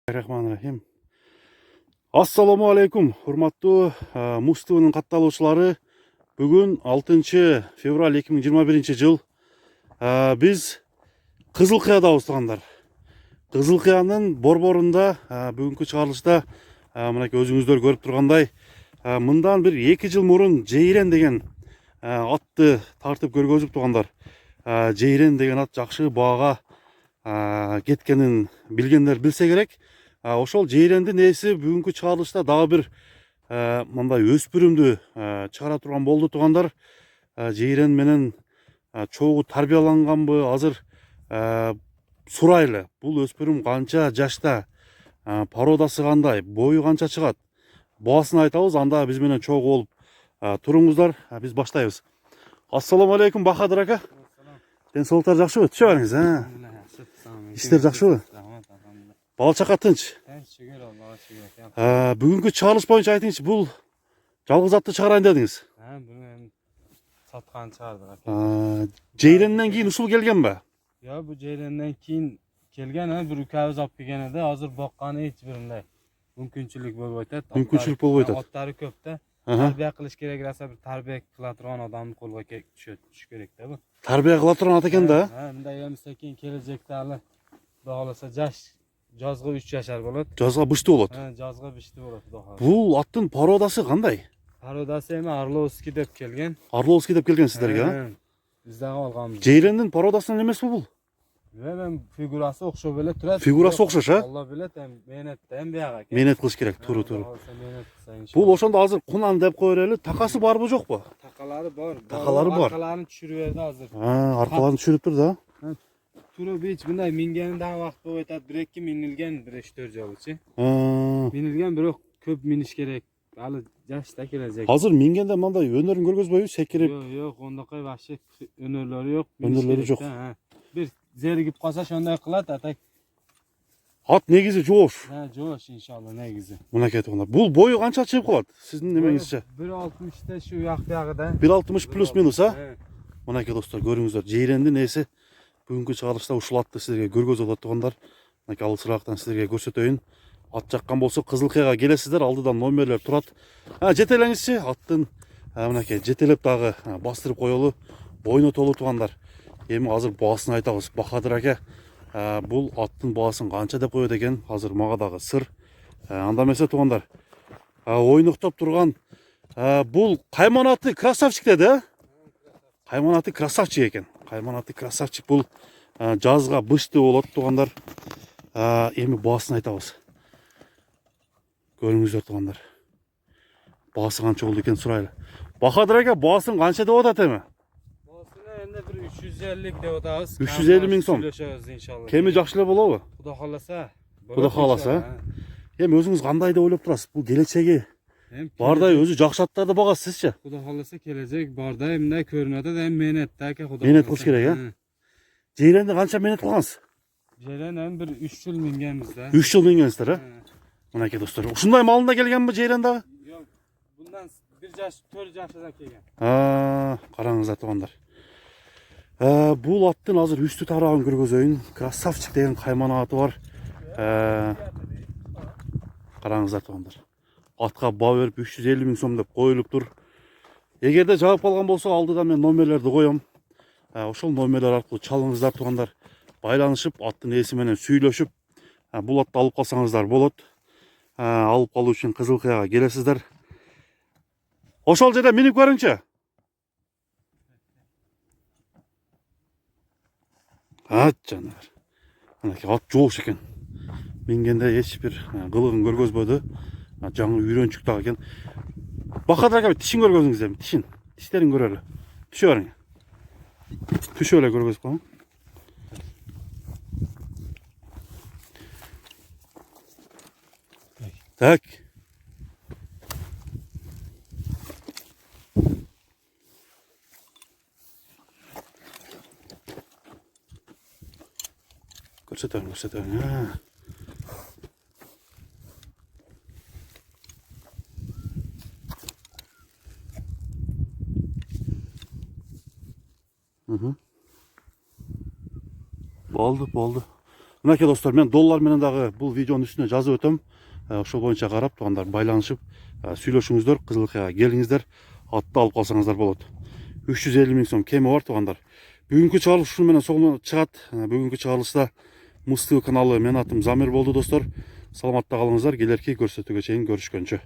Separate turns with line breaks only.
Bismillahirrahmanirrahim. Assalamu alaikum. Hurmattуу Муз ТВнын катталуучулары. Бүгүн 6 февраль 2021 жыл. Биз Кызыл Кыядабыз туугандар. Кызыл Кыянын борборунда бүгүнкү чыгарылышта мынакей өзүңүздөр көрүп тургандай мындан бир 2 жыл мурун Жейрен деген атты тартып көргөзүп туугандар. Жейрен деген ат жакшы баага кеткенин билгендер билсе керек. Ошол Жейрендин ээси бүгүнкү чыгарылышта дагы бир мындай өспүрүмдү чыгара турган болду туугандар. Жейрен менен чогуу тарбияланганбы, азыр сурайлы. Бул өспүрүм канча жашта, породасы кандай, бою канча чыгат, баасын айтабыз, анда биз менен чогуу болуп туруңуздар. Биз баштайбыз. Ассаламу алейкум Бахадыр ака. Ден соолуктар жакшыбы? Түшө бериңиз, иштер жакшыбы? Бала чака тынч? Бүгүнкү чыгарылыш боюнча айтыңызчы, бул жалгыз атты чыгарайын дедиңиз.
Буну саткан чыгардык.
Жейренден кийин ушул келгенби?
Yo, bu Jeyren'den keyin kelgan, bir ukamiz olib kelgan edi. Hozir boqqani hech birinday mumkinchilik bo'lib o'tadi.
Mumkinchilik bo'lib o'tadi.
Otlari ko'pda. Tarbiya qilish kerak bo'lsa, bir tarbiya qila turgan odamni qo'lga tushish kerakda bu.
Tarbiya qila turgan ot ekanda.
Bunday sekin kelajakda hali xudo xolasa jozg'a 3 yashar bo'ladi.
Jozg'a bishti bo'ladi.
Jozg'a bishti bo'ladi xudo xolasa.
Bул аттын породасы кандай?
Parodasi ham Arlovskiy deb kelgan.
Arlovskiy deb kelген сиздерге,
Bizdan olganmiz.
Жейрендин породасынан эмес бул?
Мен фигурасы окшоп эле турат.
Фигурасы окшош,
Алла билет, мээнетте бияга.
Мээнет кылыш керек, туура. Бул ошондо азыр кунан деп коер эле, такасы барбы жокпу?
Такалары бар.
Такалары бар.
Аркаларын түшүрүп берди азыр.
Аркаларын түшүрүптүр да.
Туруп эч мындай мингениnden вакыт болуп атат. 1-2 минилген, 1-3-4 жолучу. Минилген, бирок көп миниш керек. Алы жашта кележек.
Азыр мингенде мындай өнөрүн көргөзбөйбү, секирип?
Жок, ондокой вообще өнөрлөрү жок.
Өнөрлөрү жок.
Бир зеригип калса ошондой кылат, атак.
Ат негизи жоош.
Жоош иншалла негизи.
Мынакей туугандар. Бул бою канча чыгып калат? Сиздин немеңизче?
1.60 şu бягыда.
1.60 плюс минус, Мынакей достор, көрүңүздөр, Жейрендин ээси бүгүнкү чыгарылышта ушул атты сиздерге көргөзүп атат туугандар. Мынакей алысыраактан сиздерге көрсөтөйүн. Ат жаккан болсо Кызыл Кыяга келесиздер, алдыдан номерлер турат. Жетелеңизчи, аттын мынакей жетелеп дагы бастырып коелу, ойнотолу туугандар. Эми азыр баасын айтабыз. Бахадыр ака, бул аттын баасын канча деп коет экен, азыр мага дагы сыр. Анда эмесе туугандар, ойноктоп турган бул Кайман аты красавчик деди, Кайман аты красавчик экен. Кайман аты красавчик, бул жазга бышты болот туугандар. Эми баасын айтабыз. Көрүңүздөр туугандар. Баасы канча болду экен сурайлы. Бахадыр ака, баасын канча деп атат эми?
Баасына энди бир 350 деп атабыз.
350 миң сом.
Сүйлөшөбүз иншалла.
Кеми жакшы эле болобу?
Кудо кааласа.
Кудо кааласа. Эми өзүңүз кандай деп ойлоп турасыз? Бул келечеги бардай өзү жакшы аттарды багасыз сизчи?
Кудо кааласа кележек бардай мындай көрүнүп атат, эми мээнетте аке кудо.
Мээнет кылыш керек, Жейренде канча мээнет кылгансыз?
Жейрен бир 3 жыл мингенбиз да.
3 жыл мингенсиздер, Мынакей достор. Ушундай малында келгенби Жейрен дагы?
Жок, bundan 1 жаш, 4 жашта келген.
Караңыздар туугандар. Бул аттын азыр үстү тарабын көргөзөйүн. Красавчик деген Кайман аты бар. Караңыздар туугандар. Атка баа берип 350 миң сом деп коюлуптур. Эгерде жабып калган болсо алдыдан мен номерлерди коем. Ошол номерлер аркылуу чалыңыздар туугандар. Байланышып, аттын ээси менен сүйлөшүп, бул атты алып калсаңыздар болот. Алып калуу үчүн Кызыл Кыяга келесиздер. Ошол жерде минип көрүңчү. Жанар. Мынакей ат жоош экен. Мингенде эч бир кылыгын көргөзбөдү. Жаңы үйрөнчүк дагы экен. Бахадыр ака, тишин көргөзүңүз эми, тишин. Тиштерин көрөлү. Түшө бериң. Түшө эле көргөзүп коюң. Так. Көрсөтөйүн. Болду. Мынакей достор, мен доллар менен дагы бул видеонун үстүнө жазып өтөм. Ошол боюнча карап тугандар байланышып сүйлөшүңүздөр, Кызылкаяга келиңиздер, атты алып калсаңыздар болот. 350 000 сом кеми бар тугандар. Бүгүнкү чыгарылыш ушун менен соңуна чыгат. Бүгүнкү чыгарылышта Муз ТВ каналы, менин атым Замир болду достор. Саламатта калыңыздар, келерки көрсөтүүгө чейин көрүшкөнчө.